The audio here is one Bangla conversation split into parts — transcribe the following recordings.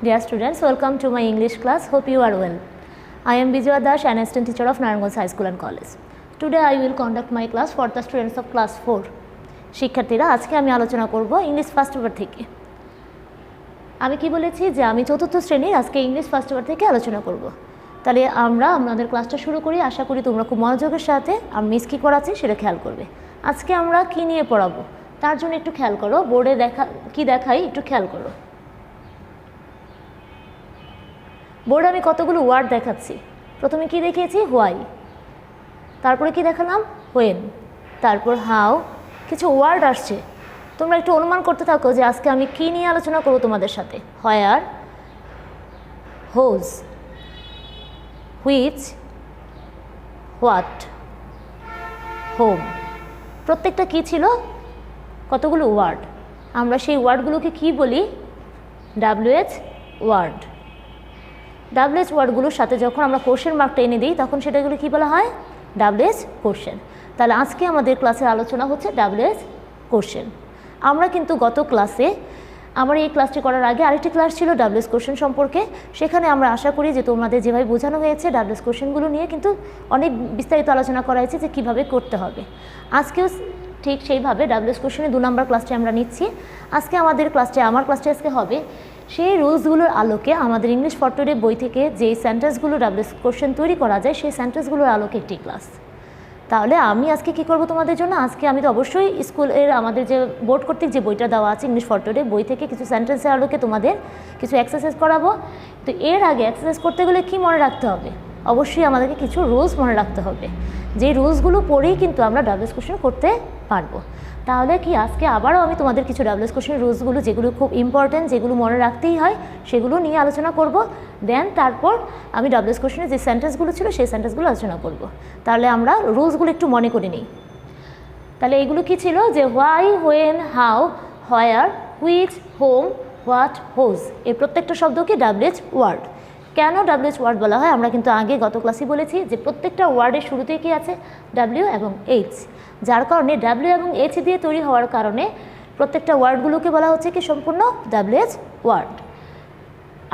Dear students, welcome to my English class. Hope you are well. I am Bijaya Dash, an assistant teacher of Naranganj High School and College. Today I will conduct my class for the students of class 4. শিক্ষার্থীরা আজকে আমি আলোচনা করব ইংলিশ ফার্স্ট পেপার থেকে। আমি কি বলেছি যে আমি চতুর্থ শ্রেণীর আজকে ইংলিশ ফার্স্ট পেপার থেকে আলোচনা করব। তাহলে আমরা আমাদের ক্লাসটা শুরু করি। আশা করি তোমরা খুব মনোযোগের সাথে আমি মিস কি করাচ্ছি সেটা খেয়াল করবে। আজকে আমরা কি নিয়ে পড়াবো তার জন্য একটু খেয়াল করো। বোর্ডে কি দেখাই একটু খেয়াল করো। বোর্ডে আমি কতগুলো ওয়ার্ড দেখাচ্ছি। প্রথমে কি দেখিয়েছি? হোয়াই, তারপরে কি দেখালাম? হোয়েন, তারপর হাউ। কিছু ওয়ার্ড আসছে, তোমরা একটু অনুমান করতে থাকো যে আজকে আমি কি নিয়ে আলোচনা করব তোমাদের সাথে। হোয়ার, হোজ, হুইচ, হোয়াট, হোম। প্রত্যেকটা কি ছিল? কতগুলো ওয়ার্ড। আমরা সেই ওয়ার্ডগুলোকে কি বলি? WH word. WH ওয়ার্ডগুলোর সাথে যখন আমরা কোশ্চেন মার্কটা এনে দিই তখন সেটাগুলো কী বলা হয়? WH question. তাহলে আজকে আমাদের ক্লাসের আলোচনা হচ্ছে WH কোশ্চেন। আমরা কিন্তু গত ক্লাসে, আমার এই ক্লাসটি করার আগে আরেকটি ক্লাস ছিল WH কোশ্চেন সম্পর্কে। সেখানে আমরা আশা করি যে তোমাদের যেভাবে বোঝানো হয়েছে WH কোশ্চেনগুলো নিয়ে কিন্তু অনেক বিস্তারিত আলোচনা করা হয়েছে যে কীভাবে করতে হবে। আজকেও ঠিক সেইভাবে WH কোশ্চেনের 2 নম্বর ক্লাসটি আমরা নিচ্ছি। আজকে আমাদের ক্লাসটি, আমার ক্লাসটি আজকে হবে সেই রুলসগুলোর আলোকে আমাদের ইংলিশ ফর টুডে বই থেকে যেই সেন্টেন্সগুলো WH কোশ্চেন তৈরি করা যায় সেই সেন্টেন্সগুলোর আলোকে একটি ক্লাস। তাহলে আমি আজকে কি করব তোমাদের জন্য? আজকে আমি তো অবশ্যই স্কুলের আমাদের যে বোর্ড কর্তৃক যে বইটা দেওয়া আছে ইংলিশ ফর টুডে বই থেকে কিছু সেন্টেন্সের আলোকে তোমাদের কিছু এক্সারসাইজ করাবো। তো এর আগে এক্সারসাইজ করতে গেলে কি মনে রাখতে হবে? অবশ্যই আমাদেরকে কিছু রুলস মনে রাখতে হবে। যেই রুলসগুলো পড়েই কিন্তু আমরা WH কোশ্চেন করতে পারবো। তাহলে কি আজকে আবারও আমি তোমাদের কিছু WH কোশ্চেনের রুলসগুলো যেগুলো খুব ইম্পর্টেন্ট, যেগুলো মনে রাখতেই হয় সেগুলো নিয়ে আলোচনা করব। দেন তারপর আমি WH কোশ্চেনের যে সেন্টেন্সগুলো ছিল সেই সেন্টেন্সগুলো আলোচনা করব। তাহলে আমরা রুলসগুলো একটু মনে করে নিই। তাহলে এইগুলো কি ছিল? যে why, when, how, where, which, whom, what, whose. এই প্রত্যেকটা শব্দকে WH ওয়ার্ড। কেন WH ওয়ার্ড বলা হয়? আমরা কিন্তু আগে গত ক্লাসে বলেছি যে প্রত্যেকটা ওয়ার্ডের শুরুতে কি আছে? W এবং H। যার কারণে W এবং H দিয়ে তৈরি হওয়ার কারণে প্রত্যেকটা ওয়ার্ডগুলোকে বলা হচ্ছে কি সম্পূর্ণ WH ওয়ার্ড।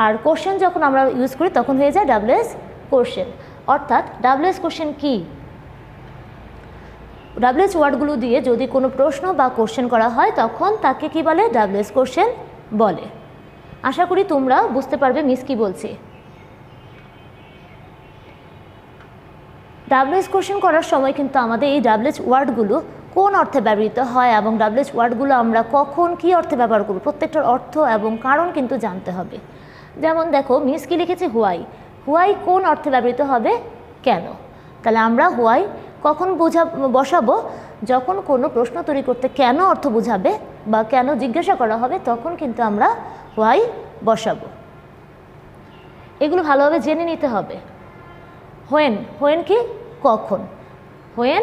আর কোশ্চেন যখন আমরা ইউজ করি তখন হয়ে যায় WH কোশ্চেন। অর্থাৎ WH কোশ্চেন কি? WH ওয়ার্ডগুলো দিয়ে যদি কোনো প্রশ্ন বা কোশ্চেন করা হয় তখন তাকে কি বলে? WH কোশ্চেন বলে। আশা করি তোমরা বুঝতে পারবে মিস কি বলছি। WH কোশ্চেন করার সময় কিন্তু আমাদের এই WH ওয়ার্ডগুলো কোন অর্থে ব্যবহৃত হয় এবং WH ওয়ার্ডগুলো আমরা কখন কী অর্থে ব্যবহার করব প্রত্যেকটার অর্থ এবং কারণ কিন্তু জানতে হবে। যেমন দেখো মিস কি লিখেছে? হোয়াই। হোয়াই কোন অর্থে ব্যবহৃত হবে? কেন? তাহলে আমরা হোয়াই কখন বসাবো? যখন কোনো প্রশ্ন তৈরি করতে কেন অর্থ বোঝাবে বা কেন জিজ্ঞাসা করা হবে তখন কিন্তু আমরা হোয়াই বসাবো। এগুলো ভালোভাবে জেনে নিতে হবে। হোয়েন, হোয়েন কি? কখন। হোয়েন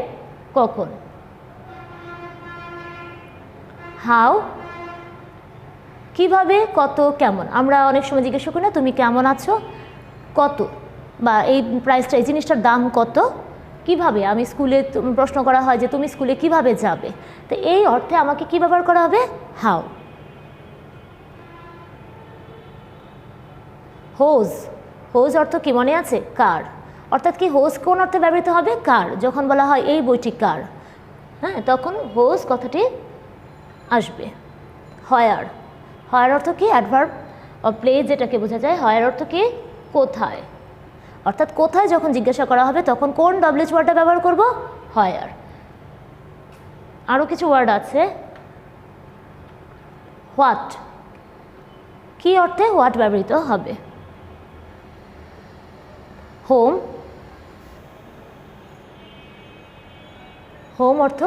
কখন। হাউ কিভাবে, কত, কেমন। আমরা অনেক সময় জিজ্ঞাসা করি না তুমি কেমন আছো, কত, বা এই প্রাইসটা, এই জিনিসটার দাম কত, কিভাবে। আমি স্কুলে প্রশ্ন করা হয় যে তুমি স্কুলে কিভাবে যাবে, তো এই অর্থে আমাকে কি ব্যবহার করা হবে? হাউ। হোজ, হোজ অর্থ কি মনে আছে? কার। অর্থাৎ কি হোজ কোন অর্থে ব্যবহৃত হবে? কার। যখন বলা হয় এই বইটি কার, হ্যাঁ, তখন হোজ কথাটি আসবে। হোয়ার, হোয়ার অর্থ কি? অ্যাডভার্ব অফ প্লেস যেটাকে বোঝা যায়। হোয়ার অর্থ কি? কোথায়। অর্থাৎ কোথায় যখন জিজ্ঞাসা করা হবে তখন কোন WH ওয়ার্ডটা ব্যবহার করব? হোয়ার। আরও কিছু ওয়ার্ড আছে। হোয়াট, কি অর্থে হোয়াট ব্যবহৃত হবে? হোম, হোম অর্থ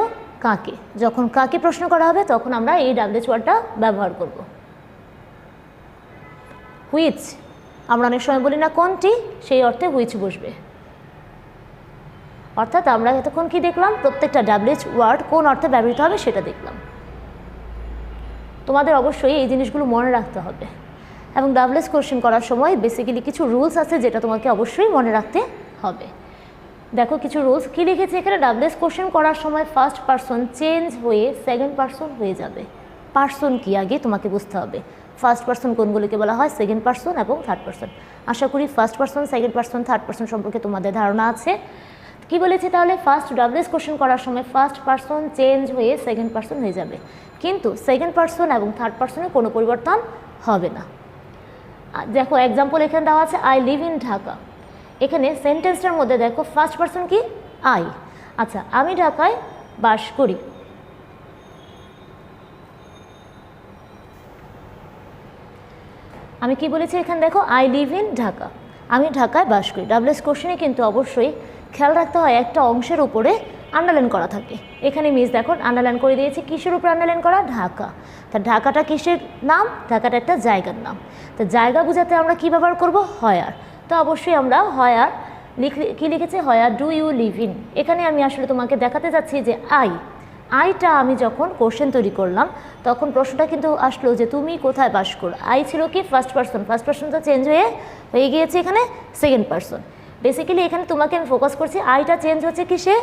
কাকে। যখন কাকে প্রশ্ন করা হবে তখন আমরা এই WH ওয়ার্ডটা ব্যবহার করব। হুইচ, আমরা অনেক সময় বলি না কোনটি, সেই অর্থে হুইচ বসবে। অর্থাৎ আমরা এতক্ষণ কি দেখলাম? প্রত্যেকটা WH ওয়ার্ড কোন অর্থে ব্যবহৃত হবে সেটা দেখলাম। তোমাদের অবশ্যই এই জিনিসগুলো মনে রাখতে হবে এবং WH কোশ্চেন করার সময় বেসিক্যালি কিছু রুলস আছে যেটা তোমাকে অবশ্যই মনে রাখতে হবে। দেখো কিছু রুলস কি লিখেছে এখানে? WH কোশ্চেন করার সময় ফার্স্ট পারসন চেঞ্জ হয়ে সেকেন্ড পারসন হয়ে যাবে। পারসন কি আগে তোমাকে বুঝতে হবে। ফার্স্ট পার্সন কোনগুলিকে বলা হয়, সেকেন্ড পার্সন এবং থার্ড পার্সন। আশা করি first person, second person, third person সম্পর্কে তোমাদের ধারণা আছে। কি বলেছি তাহলে, ফার্স্ট ডাব্লিউএস কোশ্চেন করার সময় ফার্স্ট পার্সন চেঞ্জ হয়ে সেকেন্ড পার্সন হয়ে যাবে, কিন্তু সেকেন্ড পার্সন এবং থার্ড পার্সনে কোনো পরিবর্তন হবে না। দেখো এক্সাম্পল এখানে দেওয়া আছে, আই লিভ ইন ঢাকা। এখানে সেন্টেন্সটার মধ্যে দেখো ফার্স্ট পার্সন কি, আই। আচ্ছা, আমি ঢাকায় বাস করি। আমি কি বলেছি এখানে দেখো, আই লিভ ইন ঢাকা, আমি ঢাকায় বাস করি। ডাব্লিউএস কোশ্চেনে কিন্তু অবশ্যই খেয়াল রাখতে হয় একটা অংশের উপরে আন্ডারলাইন করা থাকে। এখানে মিস দেখো আন্ডারলাইন করে দিয়েছি, কিসের উপরে আন্ডারলাইন করা, ঢাকা। তা ঢাকাটা কিসের নাম, ঢাকাটা একটা জায়গার নাম। তো জায়গা বোঝাতে আমরা কি ব্যবহার করব, হয়ার। তো অবশ্যই আমরা হয়ার কি লিখেছি, where do you live in. এখানে আমি আসলে তোমাকে দেখাতে যাচ্ছি যে আইটা আমি যখন কোশ্চেন তৈরি করলাম তখন প্রশ্নটা কিন্তু আসলো যে তুমি কোথায় বাস করো। আই ছিল কি ফার্স্ট পার্সন, ফার্স্ট পার্সন তো চেঞ্জ হয়ে গিয়েছে এখানে সেকেন্ড পার্সন। বেসিক্যালি এখানে তোমাকে আমি ফোকাস করছি আইটা চেঞ্জ হচ্ছে কি সে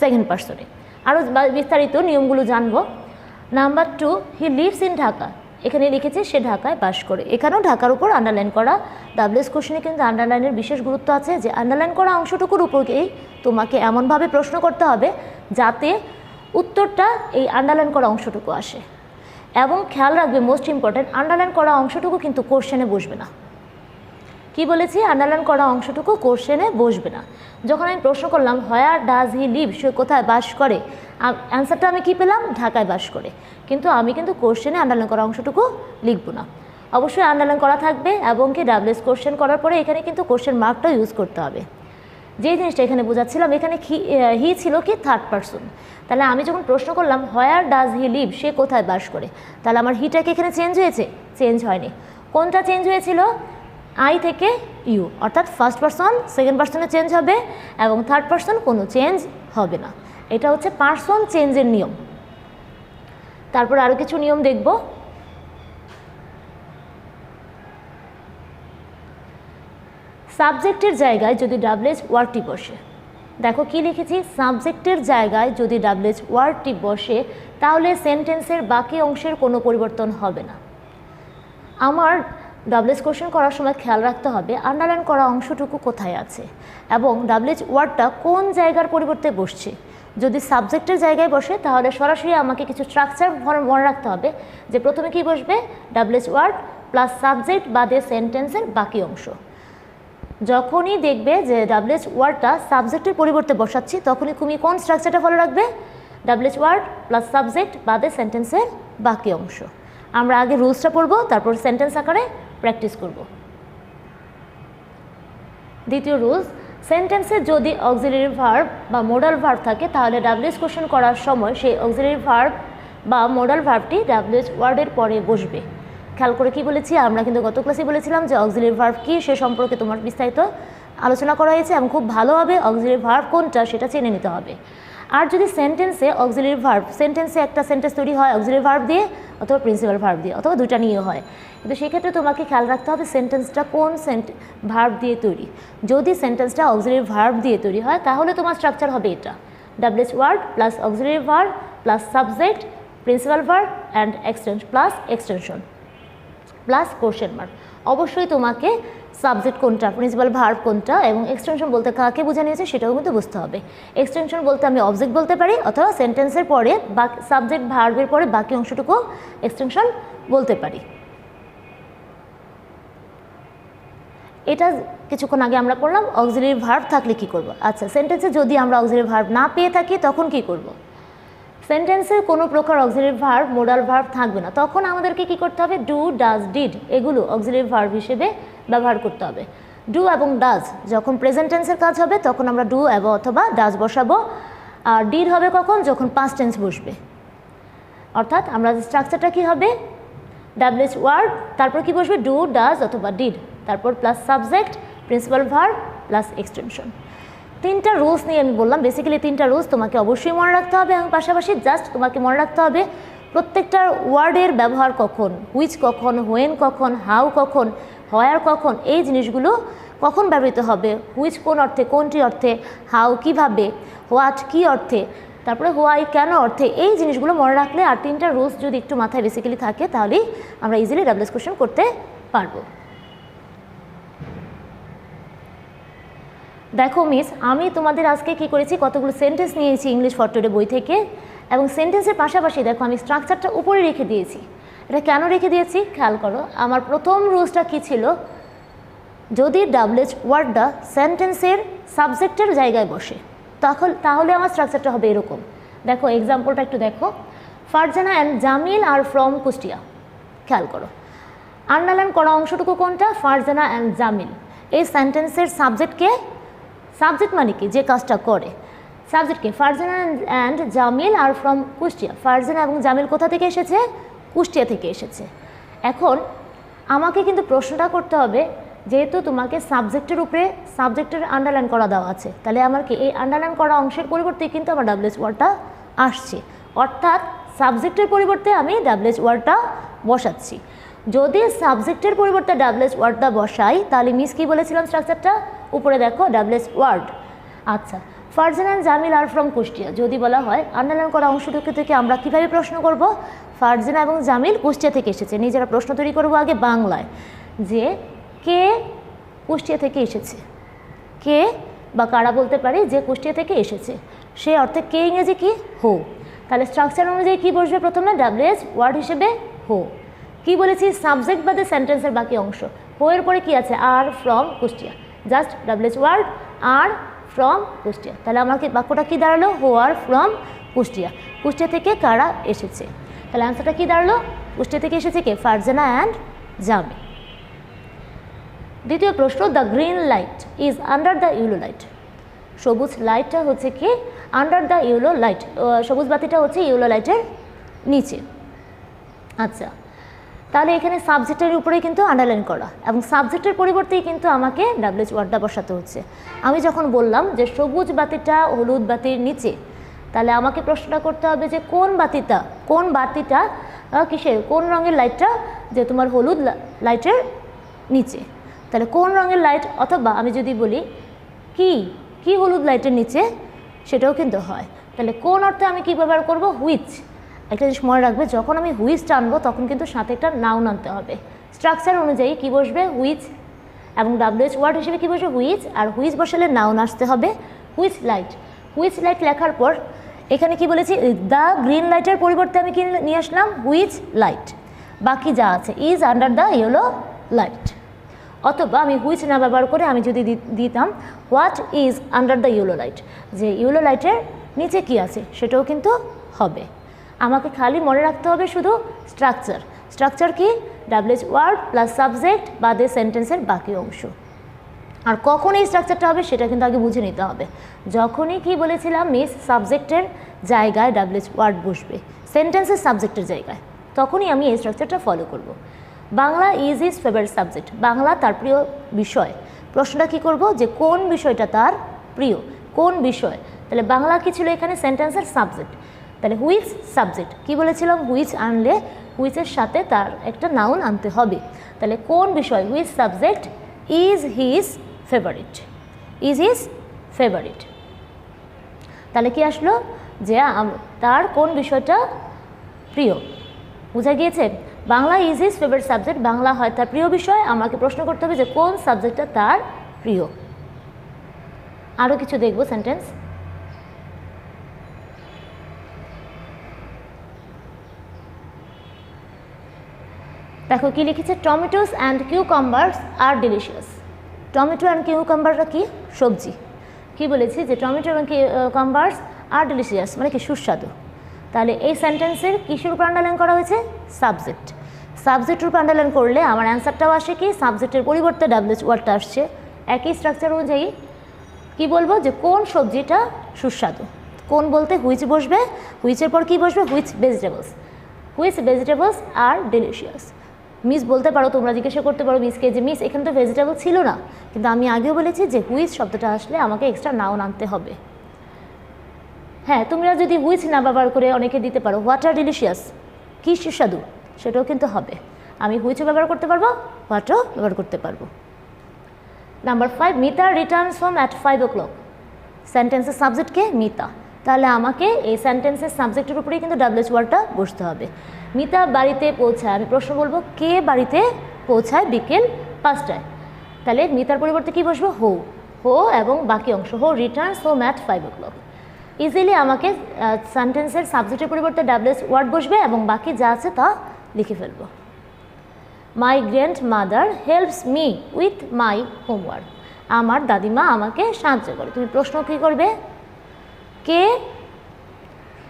সেকেন্ড পার্সনে। আরও বিস্তারিত নিয়মগুলো জানবো। Number 2, he lives in Dhaka. এখানে লিখেছি সে ঢাকায় বাস করে। এখানেও ঢাকার উপর আন্ডারলাইন করা। ডাব্লিউএস কোশ্চেনে কিন্তু আন্ডারলাইনের বিশেষ গুরুত্ব আছে, যে আন্ডারলাইন করা অংশটুকুর উপরেই তোমাকে এমনভাবে প্রশ্ন করতে হবে যাতে উত্তরটা এই আন্ডারলাইন করা অংশটুকু আসে। এবং খেয়াল রাখবে, মোস্ট ইম্পর্ট্যান্ট, আন্ডারলাইন করা অংশটুকু কিন্তু কোশ্চেনে বসবে না। কি বলেছি, আন্ডারলাইন করা অংশটুকু কোশ্চেনে বসবে না। যখন আমি প্রশ্ন করলাম হোয়ার ডাজ হি লিভ, সে কোথায় বাস করে, অ্যান্সারটা আমি কি পেলাম, ঢাকায় বাস করে। কিন্তু আমি কিন্তু কোশ্চেনে আন্ডারলাইন করা অংশটুকু লিখব না। অবশ্যই আন্ডারলাইন করা থাকবে এবং কি ডাব্লিউএস কোশ্চেন করার পরে এখানে কিন্তু কোশ্চেন মার্কটা ইউজ করতে হবে। যে জিনিসটা এখানে বোঝাচ্ছিলাম, এখানে হি ছিল কি থার্ড পার্সন। তাহলে আমি যখন প্রশ্ন করলাম হোয়ার ডাজ হি লিভ, সে কোথায় বাস করে, তাহলে আমার হিটা কি এখানে চেঞ্জ হয়েছে, চেঞ্জ হয়নি। কোনটা চেঞ্জ হয়েছিল, আই থেকে ইউ, অর্থাৎ ফার্স্ট পার্সন সেকেন্ড পার্সনে চেঞ্জ হবে এবং থার্ড পার্সন কোনো চেঞ্জ হবে না। এটা হচ্ছে পার্সন চেঞ্জের নিয়ম। তারপর আরও কিছু নিয়ম দেখব। সাবজেক্টের জায়গায় যদি ডাব্লিউএস ওয়ার্ডটি বসে, দেখো কি লিখেছি, সাবজেক্টের জায়গায় যদি ডাব্লিউএস ওয়ার্ডটি বসে তাহলে সেন্টেন্সের বাকি অংশের কোনো পরিবর্তন হবে না। আমার ডাব্লিউএস কোশ্চেন করার সময় খেয়াল রাখতে হবে আন্ডারলাইন করা অংশটুকু কোথায় আছে এবং ডাব্লিউএস ওয়ার্ডটা কোন জায়গার পরিবর্তে বসছে। যদি সাবজেক্টের জায়গায় বসে তাহলে সরাসরি আমাকে কিছু স্ট্রাকচার মনে রাখতে হবে, যে প্রথমে কি বসবে, ডাব্লিউএস ওয়ার্ড প্লাস সাবজেক্ট বাদে সেন্টেন্সের বাকি অংশ। যখনই দেখবে যে ডাব্লিউএস ওয়ার্ডটা সাবজেক্টের পরিবর্তে বসাচ্ছি তখনই তুমি কোন স্ট্রাকচারটা ফলো রাখবে, ডাব্লিউএস ওয়ার্ড প্লাস সাবজেক্ট বাদে সেন্টেন্সের বাকি অংশ। আমরা আগে রুলসটা পড়বো, তারপর সেন্টেন্স আকারে প্র্যাকটিস করব। দ্বিতীয় রুলস, সেন্টেন্সে যদি অক্সিলারি ভার্ব বা মোডাল ভার্ব থাকে তাহলে ডাব্লিউএস কোশ্চেন করার সময় সেই অক্সিলারি ভার্ব বা মোডাল ভার্বটি ডাব্লিউএস ওয়ার্ডের পরে বসবে। খেয়াল করে কি বলেছি, আমরা কিন্তু গত ক্লাসে বলেছিলাম যে অক্সিলারি ভার্ব কি সে সম্পর্কে তোমার বিস্তারিত আলোচনা করা হয়েছে এবং খুব ভালোভাবে অক্সিলারি ভার্ব কোনটা সেটা চেনে নিতে হবে। আর যদি সেন্টেন্সে অক্সিলারি ভার্ব, সেন্টেন্সে একটা সেন্টেন্স তৈরি হয় অক্সিলারি ভার্ব দিয়ে অথবা প্রিন্সিপাল ভার্ব দিয়ে অথবা দুটা নিয়ে হয়, কিন্তু সেক্ষেত্রে তোমাকে খেয়াল রাখতে হবে সেন্টেন্সটা কোন ভার্ব দিয়ে তৈরি। যদি সেন্টেন্সটা অক্সিলারি ভার্ব দিয়ে তৈরি হয় তাহলে তোমার স্ট্রাকচার হবে এটা, W H word plus auxiliary verb plus subject principal verb and plus extension plus question mark. অবশ্যই তোমাকে সাবজেক্ট কোনটা, প্রিন্সিপাল ভার্ব কোনটা এবং এক্সটেনশন বলতে কাকে বোঝা নিয়েছে সেটাও কিন্তু বুঝতে হবে। এক্সটেনশন বলতে আমি অবজেক্ট বলতে পারি অথবা সেন্টেন্সের পরে বা সাবজেক্ট ভার্বের পরে বাকি অংশটুকু এক্সটেনশন বলতে পারি। এটা কিছুক্ষণ আগে আমরা পড়লাম অক্সিলারি ভার্ব থাকলে কি করব। আচ্ছা, সেন্টেন্সে যদি আমরা অক্সিলারি ভার্ব না পেয়ে থাকি তখন কি করব। সেন্টেন্সের কোনো প্রকার অক্সিলারি ভার্ব মোডাল ভার্ব থাকবে না, তখন আমাদেরকে কি করতে হবে, ডু ডাজ ডিড এগুলো অক্সিলারি ভার্ব হিসেবে ব্যবহার করতে হবে। ডু এবং ডাজ যখন প্রেজেন্ট টেন্সের কাজ হবে তখন আমরা ডু এবং অথবা ডাজ বসাবো, আর ডিড হবে কখন, যখন পাস্ট টেন্স বসবে। অর্থাৎ আমরা স্ট্রাকচারটা কি হবে, ডাব্লিউএস ওয়ার্ড তারপর কি বসবে, ডু ডাজ অথবা ডিড, তারপর plus subject principal verb plus extension. তিনটা রুলস নিয়ে আমি বললাম, বেসিক্যালি তিনটা রুলস তোমাকে অবশ্যই মনে রাখতে হবে এবং পাশাপাশি জাস্ট তোমাকে মনে রাখতে হবে প্রত্যেকটা ওয়ার্ডের ব্যবহার কখন, হুইচ কখন, হোয়েন কখন, হাউ কখন, হোয়ার কখন, এই জিনিসগুলো কখন ব্যবহৃত হবে, হুইচ কোন অর্থে, কোনটি অর্থে, হাউ কিভাবে, হোয়াট কী অর্থে, তারপরে হোয়াই, কেন, অর্থে, এই জিনিসগুলো মনে রাখলে আর 3টা রুলস যদি একটু মাথায় বেসিক্যালি থাকে তাহলেই আমরা ইজিলি ডাবলএস কোশ্চেন করতে পারবো। দেখো মিস, আমি তোমাদের আজকে কি করেছি, কতগুলো সেন্টেন্স নিয়েছি ইংলিশ ফর টুডে বই থেকে, এবং সেন্টেন্সের পাশাপাশি দেখো আমি স্ট্রাকচারটা উপরে রেখে দিয়েছি। এটা কেন রেখে দিয়েছি খেয়াল করো। আমার প্রথম রুলসটা কি ছিল, যদি ডাবলএস ওয়ার্ডটা সেন্টেন্সের সাবজেক্টের জায়গায় বসে তাহলে আমার স্ট্রাকচারটা হবে এরকম। দেখো এক্সাম্পলটা একটু দেখো, Farzana and Jamil are from Kushtia. খেয়াল করো আন্ডারলাইন করা অংশটুকু কোনটা, ফারজানা অ্যান্ড জামিল। এই সেন্টেন্সের সাবজেক্টকে, সাবজেক্ট মানে কি, যে কাজটা করে, সাবজেক্টকে Farzana and Jamil are from Kushtia. Farzana এবং জামিল কোথা থেকে এসেছে, কুষ্টিয়া থেকে এসেছে। এখন আমাকে কিন্তু প্রশ্নটা করতে হবে, যেহেতু তোমাকে সাবজেক্টের উপরে সাবজেক্টের আন্ডারলাইন করা দেওয়া আছে, তাহলে আমার কি এই আন্ডারলাইন করা অংশের পরিবর্তে কিন্তু আমার ডাবলএস ওয়ার্ডটা আসছে, অর্থাৎ সাবজেক্টের পরিবর্তে আমি ডাবলএস ওয়ার্ডটা বসাচ্ছি। যদি সাবজেক্টের পরিবর্তে ডাবলএস ওয়ার্ডটা বসাই তাহলে মিস কি বলেছিলাম স্ট্রাকচারটা, উপরে দেখো ডাবলএস ওয়ার্ড। আচ্ছা, Farzana and Jamil are from Kushtia যদি বলা হয়, আন্ডারলাইন করা অংশটুকু থেকে আমরা কীভাবে প্রশ্ন করব, ফারজানা এবং জামিল কুষ্টিয়া থেকে এসেছে। নিজেরা প্রশ্ন তৈরি করবো আগে বাংলায়, যে কে কুষ্টিয়া থেকে এসেছে, কে বা কারা বলতে পারি যে কুষ্টিয়া থেকে এসেছে, সে অর্থে কে ইংরেজি কি, হো। তাহলে স্ট্রাকচার অনুযায়ী কী বসবে, প্রথমে ডাবলএস ওয়ার্ড হিসেবে হো। কি বলেছি, সাবজেক্ট বাদে সেন্টেন্সের বাকি অংশ, হো এর পরে কি আছে, আর ফ্রম কুষ্টিয়া, জাস্ট ডাবলএস ওয়ার্ড আর ফ্রম কুষ্টিয়া। তাহলে আমার কি বাক্যটা কী দাঁড়ালো, হো আর ফ্রম কুষ্টিয়া। কুষ্টিয়া থেকে কারা এসেছে, তাহলে অ্যান্সারটা কী দাঁড়ালো, কুষ্টিয়া থেকে এসেছে কে, ফারজানা অ্যান্ড জামিল। দ্বিতীয় প্রশ্ন, the green light is under the yellow light. সবুজ লাইটটা হচ্ছে কি আন্ডার দ্য ইয়েলো লাইট, সবুজ বাতিটা হচ্ছে ইয়েলো লাইটের নিচে। আচ্ছা, তাহলে এখানে সাবজেক্টের উপরেই কিন্তু আন্ডারলাইন করা, এবং সাবজেক্টের পরিবর্তেই কিন্তু আমাকে ডাবলএস ওয়ার্ডটা বসাতে হচ্ছে। আমি যখন বললাম যে সবুজ বাতিটা হলুদ বাতির নিচে, তাহলে আমাকে প্রশ্নটা করতে হবে যে কোন বাতিটা কিসের, কোন রঙের লাইটটা, যে তোমার হলুদ লাইটের নিচে। তাহলে কোন রঙের লাইট, অথবা আমি যদি বলি কি হলুদ লাইটের নিচে, সেটাও কিন্তু হয়। তাহলে কোন অর্থে আমি কী ব্যবহার করব, হুইচ। একটা জিনিস মনে রাখবে, যখন আমি হুইচ টানবো তখন কিন্তু সাথে একটা নাউন আনতে হবে। স্ট্রাকচার অনুযায়ী কী বসবে, হুইচ, এবং ডাবলএস ওয়ার্ড হিসেবে কী বসবে, হুইচ, আর হুইচ বসালে নাউন আসতে হবে হুইচ লাইট। হুইচ লাইট লেখার পর এখানে কি বলেছি, দ্য গ্রিন লাইটের পরিবর্তে আমি কি নিয়ে আসলাম, হুইচ লাইট। বাকি যা আছে, is under the yellow light. অথবা আমি হুইচ না ব্যবহার করে আমি যদি দিতাম what is under the yellow light, যে ইয়েলো লাইটের নিচে কি আছে, সেটাও কিন্তু হবে। আমাকে খালি মনে রাখতে হবে শুধু স্ট্রাকচার কি, ডাবলএস ওয়ার্ড প্লাস সাবজেক্ট বাদে সেন্টেন্সের বাকি অংশ। আর কখন এই স্ট্রাকচারটা হবে সেটা কিন্তু আগে বুঝে নিতে হবে। যখনই কি বলেছিলাম মিস, সাবজেক্টের জায়গায় ডাবলএস ওয়ার্ড বসবে সেন্টেন্সের সাবজেক্টের জায়গায়, তখনই আমি এই স্ট্রাকচারটা ফলো করব। Bangla is his favourite subject, Bangla তার প্রিয় বিষয়। প্রশ্নটা কী করব, যে কোন বিষয়টা তার প্রিয়, কোন বিষয়। তাহলে বাংলা কি ছিল এখানে, সেন্টেন্সের সাবজেক্ট। তাহলে হুইচ সাবজেক্ট, কি বলেছিলাম, হুইচ আনলে হুইচের সাথে তার একটা নাউন আনতে হবে। তাহলে কোন বিষয়, which subject is his favourite, is his favourite. তাহলে কি আসলো, যে তার কোন বিষয়টা প্রিয়, বোঝা গিয়েছে। Bangla is his favourite subject, Bangla হয় তার প্রিয় বিষয়। আমাকে প্রশ্ন করতে হবে যে কোন সাবজেক্টটা তার প্রিয়। আরও কিছু দেখব সেন্টেন্স। দেখো কি লিখেছে, tomatoes and cucumbers are delicious. Tomato and কিউকাম্বারটা কি, সবজি। কি বলেছি, যে টমেটো এবং কিউকাম্বারস আর ডিলিশিয়াস মানে কি, সুস্বাদু। তাহলে এই সেন্টেন্সের কিসের উপর আন্ডারলাইন করা হয়েছে, সাবজেক্টের উপর আন্ডারলাইন করলে আমার অ্যান্সারটাও আসে কি, সাবজেক্টের পরিবর্তে ডাবলএস ওয়ার্ডটা আসছে। একই স্ট্রাকচার অনুযায়ী কি বলবো, যে কোন সবজিটা সুস্বাদু। কোন বলতে হুইচ বসবে, হুইচের পর কি বসবে, হুইচ ভেজিটেবলস আর ডিলিশিয়াস। মিস বলতে পারো, তোমরা জিজ্ঞাসা করতে পারো মিসকে, যে মিস এখানে তো ভেজিটেবল ছিল না, কিন্তু আমি আগেও বলেছি যে হুইচ শব্দটা আসলে আমাকে এক্সট্রা নাউন আনতে হবে। হ্যাঁ, তোমরা যদি হুইচ না ব্যবহার করে অনেকে দিতে পারো হোয়াট আর ডিলিশিয়াস, কী সুস্বাদু, সেটাও কিন্তু হবে। আমি হুইচও ব্যবহার করতে পারবো, হোয়াটও ব্যবহার করতে পারবো। Number 5, Mita Returns home at 5 o'clock। সেন্টেন্সের সাবজেক্টকে মিতা, তাহলে আমাকে এই সেন্টেন্সের সাবজেক্টের উপরেই কিন্তু ডাব্লিউএইচ ওয়ার্ডটা বসতে হবে। মিতা বাড়িতে পৌঁছায়, আমি প্রশ্ন বলবো কে বাড়িতে পৌঁছায় বিকেল 5টায়, তাহলে মিতার পরিবর্তে কি বসবো, হো। হো এবং বাকি অংশ, হো Returns home at 5 o'clock। Easily আমাকে সেন্টেন্সের সাবজেক্টের পরিবর্তে ডাব্লিউএইচ ওয়ার্ড বসবে এবং বাকি যা আছে তা লিখে ফেলবো। মাই grand mother helps me with my homework, আমার দাদিমা আমাকে সাহায্য করে। তুমি প্রশ্ন কী করবে, কে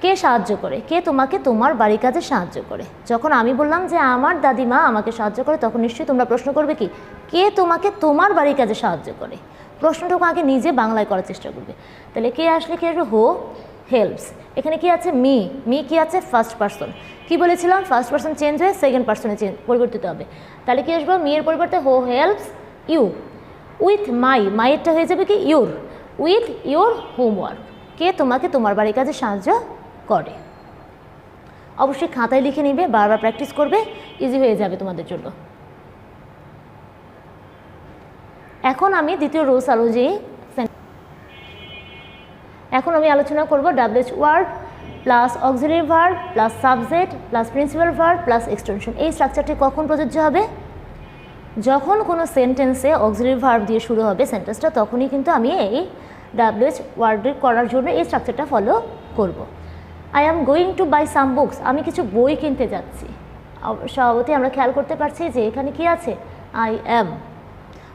কে সাহায্য করে, কে তোমাকে তোমার বাড়ির কাজে সাহায্য করে। যখন আমি বললাম যে আমার দাদিমা আমাকে সাহায্য করে, তখন নিশ্চয়ই তোমরা প্রশ্ন করবে কি, কে তোমাকে তোমার বাড়ির কাজে সাহায্য করে। প্রশ্নটুকু আগে নিজে বাংলায় করার চেষ্টা করবে। তাহলে কে আসলে কি আসবে, হো হেল্পস। এখানে কি আছে, মি। মি কি আছে, ফার্স্ট পারসন। কি বলেছিলাম, ফার্স্ট পারসন চেঞ্জ হয়ে সেকেন্ড পারসনে পরিবর্তিত হবে। তাহলে কি আসবে, মি এর পরিবর্তে হো হেল্পস ইউ উইথ মাই, মাইয়েরটা হয়ে যাবে কি ইউর, উইথ ইউর হোমওয়ার্ক, কে তোমাকে তোমার বাড়ির কাজে সাহায্য করে। অবশ্যই খাতায় লিখে নিবে, বারবার প্র্যাকটিস করবে, ইজি হয়ে যাবে তোমাদের জন্য। এখন আমি দ্বিতীয় রুলস অনুযায়ী আলোচনা করব W H word plus auxiliary verb plus subject plus principal verb plus extension. এই স্ট্রাকচারটি কখন প্রযোজ্য হবে, যখন কোনো সেন্টেন্সে অক্সিলারি ভার্ব দিয়ে শুরু হবে সেন্টেন্সটা, তখনই কিন্তু আমি এই ডাব্লিউএইচ ওয়ার্ড করার জন্য এই স্ট্রাকচারটা ফলো করব। I am going to buy some books, আমি কিছু বই কিনতে যাচ্ছি। স্বভাবতই আমরা খেয়াল করতে পারছি যে এখানে কি আছে, আই অ্যাম,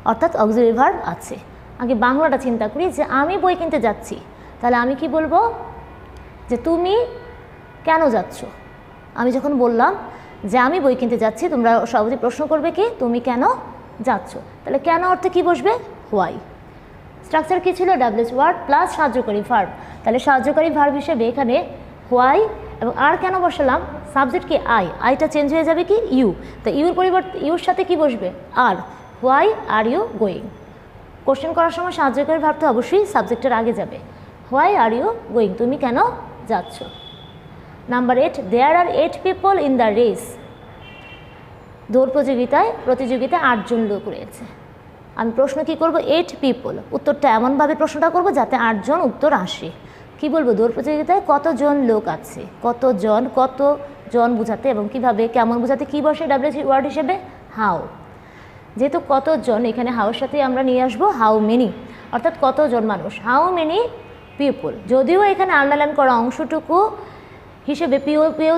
অর্থাৎ অক্সিলারি ভার্ব আছে। আগে বাংলাটা চিন্তা করি যে আমি বই কিনতে যাচ্ছি, তাহলে আমি কি বলবো যে তুমি কেন যাচ্ছ। আমি যখন বললাম যে আমি বই কিনতে যাচ্ছি, তোমরা স্বভাবতই প্রশ্ন করবে কি, তুমি কেন যাচ্ছ। তাহলে কেন অর্থে কি বসবে, হোয়াই। স্ট্রাকচার কী ছিল, ডাব্লিউএইচ ওয়ার্ড প্লাস সাহায্যকারী ভার্ব। তাহলে সাহায্যকারী ভার্ব হিসেবে এখানে হোয়াই এবং আর কেন বসালাম, সাবজেক্ট কি আই, আইটা চেঞ্জ হয়ে যাবে কি ইউ। তো ইউর পরিবর্তে ইউর সাথে কি বসবে, are. Why are you going. Question করার সময় সাহায্যকারী ভার্ব তো অবশ্যই সাবজেক্টের আগে যাবে। হোয়াই আর ইউ গোয়িং, তুমি কেন যাচ্ছ। Number 8, there are 8 people in the race. দৌড় প্রতিযোগিতায় 8 জন লোক রয়েছে। আমি প্রশ্ন কি করব, 8 পিপল, উত্তরটা এমনভাবে প্রশ্নটা করব যাতে 8 জন উত্তর আসে। কি বলবো, দৌড় প্রতিযোগিতায় কতজন লোক আছে, কতজন বোঝাতে এবং কিভাবে কেমন বোঝাতে কি বসে ডাব্লিউএইচ ওয়ার্ড হিসেবে, হাউ। যেহেতু কতজন, এখানে হাউর সাথে আমরা নিয়ে আসবো হাউ মেনি, অর্থাৎ কতজন মানুষ, হাউ মেনি পিপল। যদিও এখানে আন্ডারলাইন করা অংশটুকু হিসেবে পিপল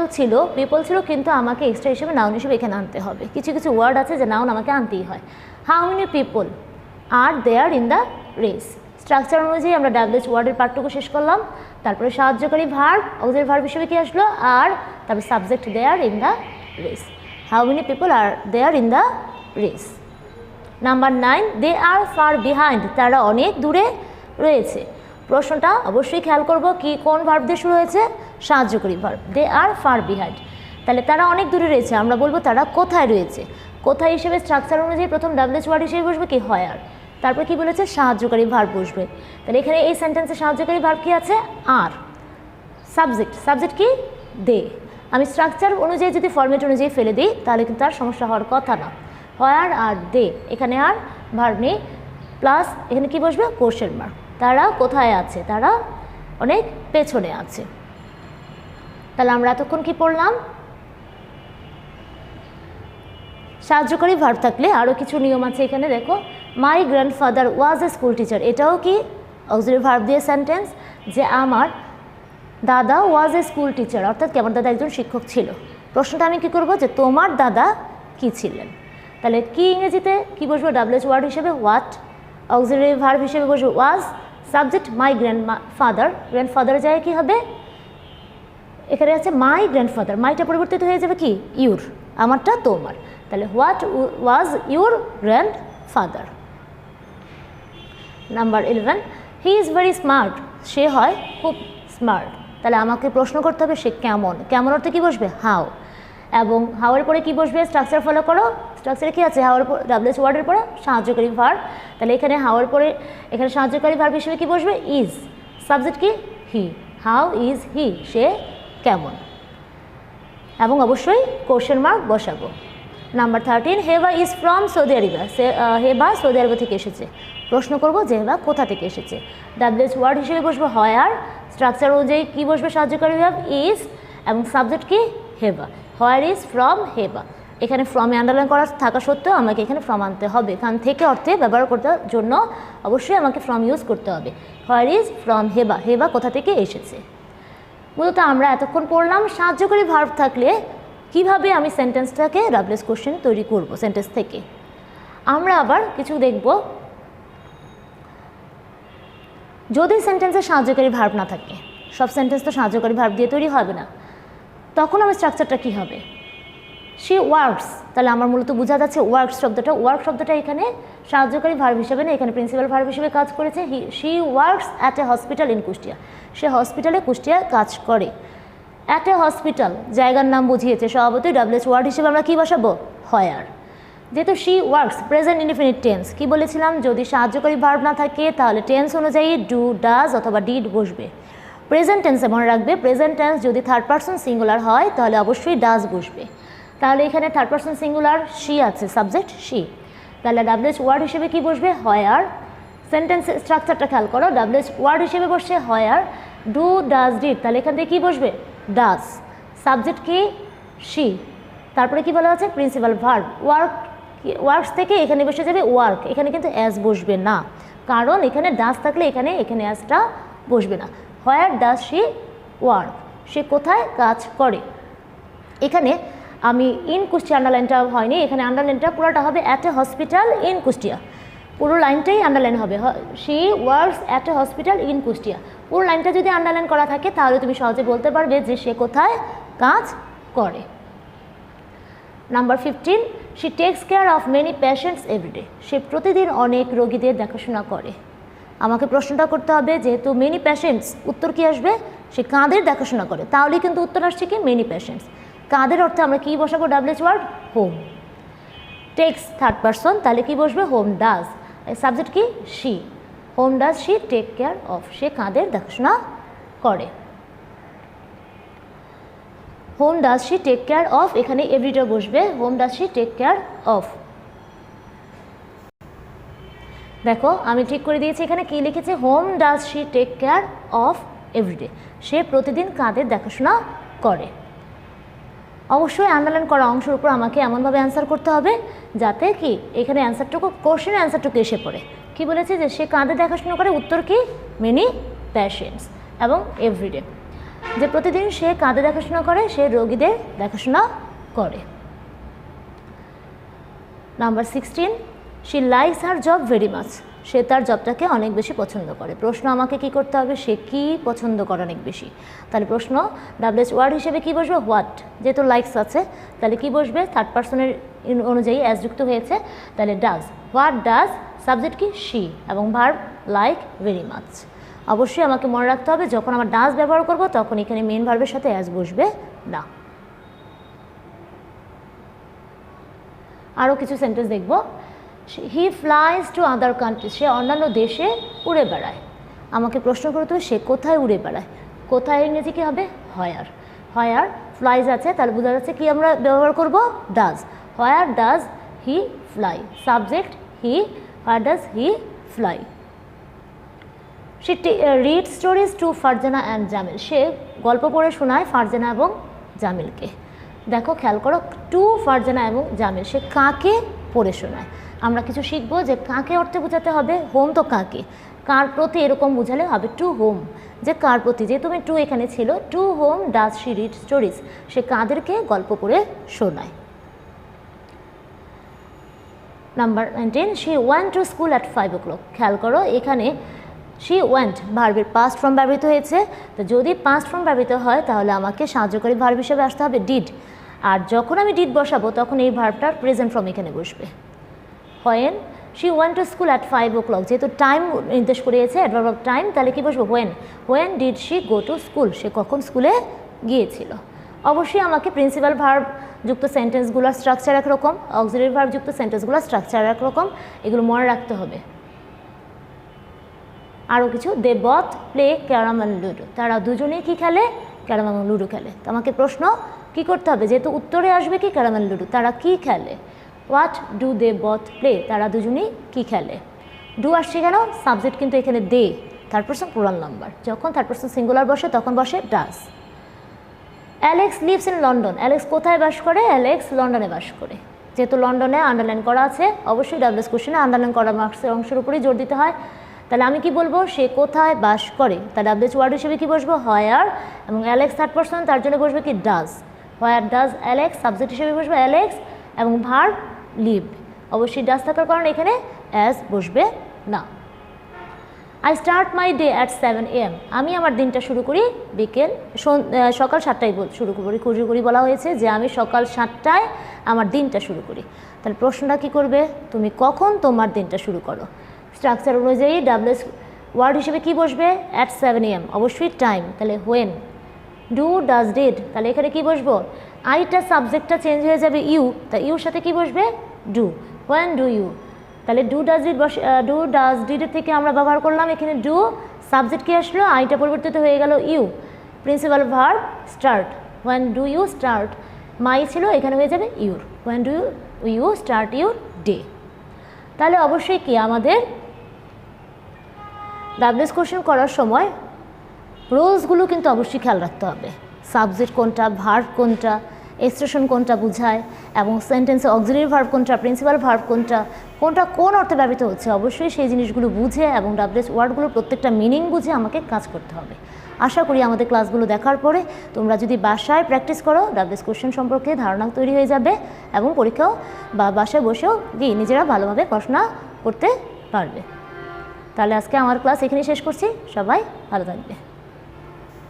ছিল, কিন্তু আমাকে এক্সট্রা হিসেবে নাউন হিসেবে এখানে আনতে হবে। কিছু কিছু ওয়ার্ড আছে যে নাউন আমাকে আনতেই হয়। How many people are there in the race. Structure অনুযায়ী আমরা ডাব্লিউএইচ ওয়ার্ডের পার্টটুকু শেষ করলাম। তারপরে সাহায্যকারী ভার্ব, অক্সিলারি ভার্ব হিসেবে কি আসলো, আর। তারপরে subject there in the race. How many people are there in the race. Number 9, they are far behind, তারা অনেক দূরে রয়েছে। প্রশ্নটা অবশ্যই খেয়াল করব কি, কোন ভার্ব দিয়ে শুরু হয়েছে, সাহায্যকারী verb. They are far behind, তাহলে তারা অনেক দূরে রয়েছে। আমরা বলবো তারা কোথায় রয়েছে। কোথায় হিসেবে স্ট্রাকচার অনুযায়ী প্রথম ডাব্লিউএইচ ওয়ার্ড হিসেবে বসবে কি, হোয়ার। তারপর কি বলেছে, সাহায্যকারী ভার্ব বসবে। তাহলে এখানে এই সেন্টেন্সে সাহায্যকারী ভার্ব কি আছে, আর। সাবজেক্ট কি, দে। আমি স্ট্রাকচার অনুযায়ী যদি ফরম্যাট অনুযায়ী ফেলে দিই তাহলে কিন্তু তার সমস্যা হওয়ার কথা না। হোয়ার আর দে, এখানে আর ভার্ব নেই, প্লাস এখানে কি বসবে, কোশ্চেন মার্ক। তারা কোথায় আছে, তারা অনেক পেছনে আছে। তাহলে আমরা এতক্ষণ কি পড়লাম, সাহায্যকারী ভার্ব থাকলে আরও কিছু নিয়ম আছে এখানে দেখো। My grandfather was A school teacher, এটাও কি অক্সিলারি ভার্ব দিয়ে সেন্টেন্স, যে আমার দাদা ওয়াজ এ স্কুল টিচার, অর্থাৎ কি আমার দাদা একজন শিক্ষক ছিল। প্রশ্নটা আমি কি করব, যে তোমার দাদা কি ছিলেন। তাহলে কি ইংরেজিতে কি বসবো, ডাব্লিউএইচ ওয়ার্ড হিসেবে হোয়াট, অক্সিলারি ভার্ব হিসেবে বসবো ওয়াজ, সাবজেক্ট মাই গ্র্যান্ডফাদার। গ্র্যান্ডফাদার যায় কি হবে, এখানে আছে মাই গ্র্যান্ডফাদার, মাইটা পরিবর্তিত হয়ে যাবে কি ইউর, আমারটা তোমার। তাহলে what was your grandfather. Number 11, he is very smart, সে হয় খুব স্মার্ট। তাহলে আমাকে প্রশ্ন করতে হবে সে কেমন। কেমন অর্থে কী বসবে, হাউ। এবং হাওয়ার পরে কী বসবে, স্ট্রাকচার ফলো করো। স্ট্রাকচারে কী আছে, হাওয়ার পর ডাব্লিউএইচ ওয়ার্ডের পরে সাহায্যকারী ভার্ব। তাহলে এখানে হাওয়ার পরে এখানে সাহায্যকারী ভার্ব হিসেবে কী বসবে, ইজ। সাবজেক্ট কি, হি। হাউ ইজ হি, সে কেমন। এবং অবশ্যই কোশ্চেন মার্ক বসাবো। Number 13, Heba is from Saudi Arabia. Heba সৌদি আরব থেকে এসেছে। প্রশ্ন করব যে হেবা কোথা থেকে এসেছে। ডাব্লিউএইচ ওয়ার্ড হিসেবে বসবে হোয়ার, স্ট্রাকচার অনুযায়ী কী বসবে সাহায্যকারী ভার্ব ইজ, এবং সাবজেক্ট কি হেবা। হোয়ার ইজ ফ্রম হেবা, এখানে ফ্রমে আন্ডারলাইন করা থাকা সত্ত্বেও আমাকে এখানে ফ্রম আনতে হবে, কারণ থেকে অর্থে ব্যবহার করতে জন্য অবশ্যই আমাকে ফ্রম ইউজ করতে হবে। হোয়ার ইজ ফ্রম হেবা, হেবা কোথা থেকে এসেছে। মূলত আমরা এতক্ষণ পড়লাম সাহায্যকারী ভার্ব থাকলে কিভাবে আমি সেন্টেন্সটাকে ডাব্লিউএইচ কোশ্চেন তৈরি করব সেন্টেন্স থেকে। আমরা আবার কিছু দেখব, যদি সেন্টেন্সে সাহায্যকারী ভার্ব না থাকে, সব সেন্টেন্স তো সাহায্যকারী ভার্ব দিয়ে তৈরি হবে না, তখন আমার স্ট্রাকচারটা কী হবে। শি ওয়ার্কস, তাহলে আমার মূলত বোঝা যাচ্ছে ওয়ার্কস শব্দটা, ওয়ার্ক শব্দটা এখানে সাহায্যকারী ভার্ব হিসেবে না, এখানে প্রিন্সিপাল ভার্ব হিসেবে কাজ করেছে। She works at a hospital in Kushtia, সে হসপিটালে কুষ্টিয়ায় কাজ করে। অ্যাট এ হসপিটাল জায়গার নাম বুঝিয়েছে, স্বভাবতই ডাব্লিউএইচ ওয়ার্ড হিসেবে আমরা কী বসাবো, হোয়ার। যেহেতু she works present indefinite tense, কী বলেছিলাম, যদি সাহায্যকারী ভার্ব না থাকে তাহলে টেন্স অনুযায়ী ডু, ডাজ অথবা ডিড বসবে। প্রেজেন্ট টেন্সে মনে রাখবে, প্রেজেন্ট টেন্স যদি থার্ড পারসন সিঙ্গুলার হয় তাহলে অবশ্যই ডাজ বসবে। তাহলে এখানে থার্ড পারসন সিঙ্গুলার শি আছে, সাবজেক্ট শি, তাহলে ডাব্লিউএইচ ওয়ার্ড হিসেবে কী বসবে, হোয়ার। সেন্টেন্স স্ট্রাকচারটা খেয়াল করো, ডাব্লিউএইচ ওয়ার্ড হিসেবে বসছে হোয়ার, ডু, ডাজ, ডিড, তাহলে এখান থেকে কী বসবে, ডাজ। সাবজেক্ট কি, শি, তারপরে কি বলা আছে, প্রিন্সিপাল ভার্ব। ওয়ার্কস থেকে এখানে বসে যাবে ওয়ার্ক, এখানে কিন্তু অ্যাজ বসবে না, কারণ এখানে ডাজ থাকলে এখানে অ্যাজটা বসবে না। হোয়ার ডাজ শি ওয়ার্ক, সে কোথায় কাজ করে। এখানে আমি ইন কুষ্টিয়া আন্ডারলাইনটা হয়নি, এখানে আন্ডারলাইনটা পুরোটা হবে at a hospital in Kushtia, পুরো লাইনটাই আন্ডারলাইন হবে। She works at a hospital in Kushtia, পুরো লাইনটা যদি আন্ডারলাইন করা থাকে তাহলে তুমি সহজে বলতে পারবে যে সে কোথায় কাজ করে। Number 15, she takes care of many patients every day, সে প্রতিদিন অনেক রোগীদের দেখাশোনা করে। আমাকে প্রশ্নটা করতে হবে, যেহেতু মেনি পেশেন্টস, উত্তর কী আসবে, সে কাদের দেখাশোনা করে, তাহলেই কিন্তু উত্তর আসছে কি মেনি পেশেন্টস। কাদের অর্থে আমরা কী বসাবো, WH word whom. Takes third person, তাহলে কী বসবে, হোম ডাজ। সাবজেক্ট কি, she, whom does she take care of, সে কাদের দেখাশোনা করে। Whom does she take care of, এখানে এভরিডে বসবে, whom does she take care of. দেখো আমি ঠিক করে দিয়েছি, এখানে কি লিখেছে, whom does she take care of every day, সে প্রতিদিন কাদের দেখাশোনা করে। অবশ্যই আন্ডারলাইন করা অংশের উপর আমাকে এমনভাবে অ্যান্সার করতে হবে যাতে কি এখানে অ্যান্সারটুকু, কোশ্চেনের অ্যান্সারটুকু এসে পড়ে। কি বলেছে যে সে কাদের দেখাশোনা করে, উত্তর কি মেনি পেশেন্টস এবং এভরিডে, যে প্রতিদিন সে কাদের দেখাশোনা করে, সে রোগীদের দেখাশোনা করে। Number 16, she likes her job very much, সে তার জবটাকে অনেক বেশি পছন্দ করে। প্রশ্ন আমাকে কি করতে হবে, সে কি পছন্দ করে অনেক বেশি, তাহলে প্রশ্ন ডাব্লিউএইচ ওয়ার্ড হিসেবে কি বসবে, হোয়াট। যেহেতু লাইকস আছে তাহলে কি বসবে, থার্ড পারসনের অনুযায়ী অ্যাজ যুক্ত হয়েছে, তাহলে ডাজ। হোয়াট ডাজ, সাবজেক্ট কি শি, এবং ভার্ব লাইক ভেরি মাচ। অবশ্যই আমাকে মনে রাখতে হবে যখন আমার ডাজ ব্যবহার করব তখন এখানে মেন ভার্বের সাথে অ্যাজ বসবে না। আরও কিছু সেন্টেন্স দেখব। হি ফ্লাইজ টু আদার কান্ট্রিজ, সে অন্যান্য দেশে উড়ে বেড়ায়। আমাকে প্রশ্ন করতে হবে সে কোথায় উড়ে বেড়ায়, কোথায় ইংরেজি কী হবে, হোয়ার। হোয়ার ফ্লাইজ আছে, তাহলে বোঝা যাচ্ছে কি আমরা ব্যবহার করব, does. Where does he fly, subject he, where does he fly. She read stories to Farzana and Jamil, সে গল্প পড়ে শোনায় ফারজানা এবং জামিলকে। দেখো খেয়াল করো, টু ফারজানা এবং জামিল, সে কাকে পড়ে শোনায়। আমরা কিছু শিখবো যে কাকে অর্থে বোঝাতে হবে, হোম তো কাকে, কার প্রতি এরকম বোঝালে হবে টু হোম, যে কার প্রতি, যে তুমি টু এখানে ছিল, to whom does she read stories, সে কাদেরকে গল্প পড়ে শোনায়। Number 19, she went to school at 5 o'clock, খেয়াল করো এখানে শি ওয়েন্ট ভার্বের পাস্ট ফর্ম ব্যবহৃত হয়েছে, তো যদি পাস্ট ফর্ম ব্যবহৃত হয় তাহলে আমাকে সাহায্যকারী ভার্ব হিসেবে আসতে হবে ডিড, আর যখন আমি ডিড বসাবো তখন এই ভার্বটার প্রেজেন্ট ফর্ম এখানে বসবে। When she went to school at 5 o'clock, যেহেতু টাইম নির্দেশ করিয়েছে অ্যাডভার্ব অফ টাইম, তাহলে কি বসবো, when. When did she go to school, সে কখন স্কুলে গিয়েছিল। অবশ্যই আমাকে প্রিন্সিপাল ভার্ব যুক্ত সেন্টেন্সগুলোর স্ট্রাকচার একরকম, অক্সিলারি ভার্ব যুক্ত সেন্টেন্সগুলোর স্ট্রাকচার একরকম, এগুলো মনে রাখতে হবে। আরও কিছু, they both play carrom and ludo, তারা দুজনেই কী খেলে, ক্যারাম এবং লুডো খেলে। তো আমাকে প্রশ্ন কী করতে হবে, যেহেতু উত্তরে আসবে কি ক্যারামেল লুডো, তারা কি খেলে, what do they both play, তারা দুজনেই কি খেলে। ডু আসছে কেন, সাবজেক্ট কিন্তু এখানে দে, থার্ড পারসন প্লুরাল নাম্বার, যখন থার্ড পারসন সিঙ্গুলার বসে তখন বসে does. Alex lives in London, Alex কোথায় বাস করে, অ্যালেক্স লন্ডনে বাস করে। যেহেতু লন্ডনে আন্ডারলাইন করা আছে, অবশ্যই ডাব্লিউএস কোশ্চেনে আন্ডারলাইন করা মার্কসের অংশের উপরেই জোর দিতে হয়। তাহলে আমি কি বলবো, সে কোথায় বাস করে, তার ডাব্লিউএস ওয়ার্ড হিসেবে কি বসবো, হোয়ার, এবং অ্যালেক্স থার্ড পারসন, তার জন্য বসবে কি does, where does Alex, subject হিসেবে বসবে অ্যালেক্স, এবং ভার্ব লিভ, অবশ্যই ডাজ থাকার কারণে এখানে অ্যাজ বসবে না। I start my day at 7 AM, আমি আমার দিনটা শুরু করি সকাল 7টায় শুরু করি বলা হয়েছে যে আমি সকাল 7টায় আমার দিনটা শুরু করি। তাহলে প্রশ্নটা কী করবে, তুমি কখন তোমার দিনটা শুরু করো। স্ট্রাকচার অনুযায়ী ডাব্লিউএস ওয়ার্ড হিসেবে কি বসবে, অ্যাট 7 AM, অবশ্যই টাইম, তাহলে হোয়েন। ডু ডাজ ডিড, তাহলে এখানে কি বসবো, আইটা সাবজেক্টটা চেঞ্জ হয়ে যাবে ইউ, তা ইউর সাথে কি বসবে, ডু, হোয়েন ডু ইউ। তাহলে ডু ডাজ ডিডের থেকে আমরা ব্যবহার করলাম এখানে ডু, সাবজেক্ট কি আসলো, আইটা পরিবর্তিত হয়ে গেল you, principal verb start, when do you start, my ছিল এখানে হয়ে যাবে your, when do you start your day. তাহলে অবশ্যই কি আমাদের ডাব্লিউএস কোশ্চেন করার সময় রুলসগুলো কিন্তু অবশ্যই খেয়াল রাখতে হবে, সাবজেক্ট কোনটা, ভার্ব কোনটা, এক্সপ্রেশন কোনটা বোঝায়, এবং সেন্টেন্সে অক্সিলারি ভার্ব কোনটা, প্রিন্সিপাল ভার্ব কোনটা কোন অর্থে ব্যবহৃত হচ্ছে, অবশ্যই সেই জিনিসগুলো বুঝে এবং ডাব্লিউএস ওয়ার্ডগুলো প্রত্যেকটা মিনিং বুঝে আমাকে কাজ করতে হবে। আশা করি আমাদের ক্লাসগুলো দেখার পরে তোমরা যদি বাসায় প্র্যাকটিস করো ডাব্লিউএস কোশ্চেন সম্পর্কে ধারণা তৈরি হয়ে যাবে, এবং পরীক্ষাও বা বাসায় বসেও নিজেরা ভালোভাবে পড়াশোনা করতে পারবে। তাহলে আজকে আমার ক্লাস এখানেই শেষ করছি, সবাই ভালো থাকবে।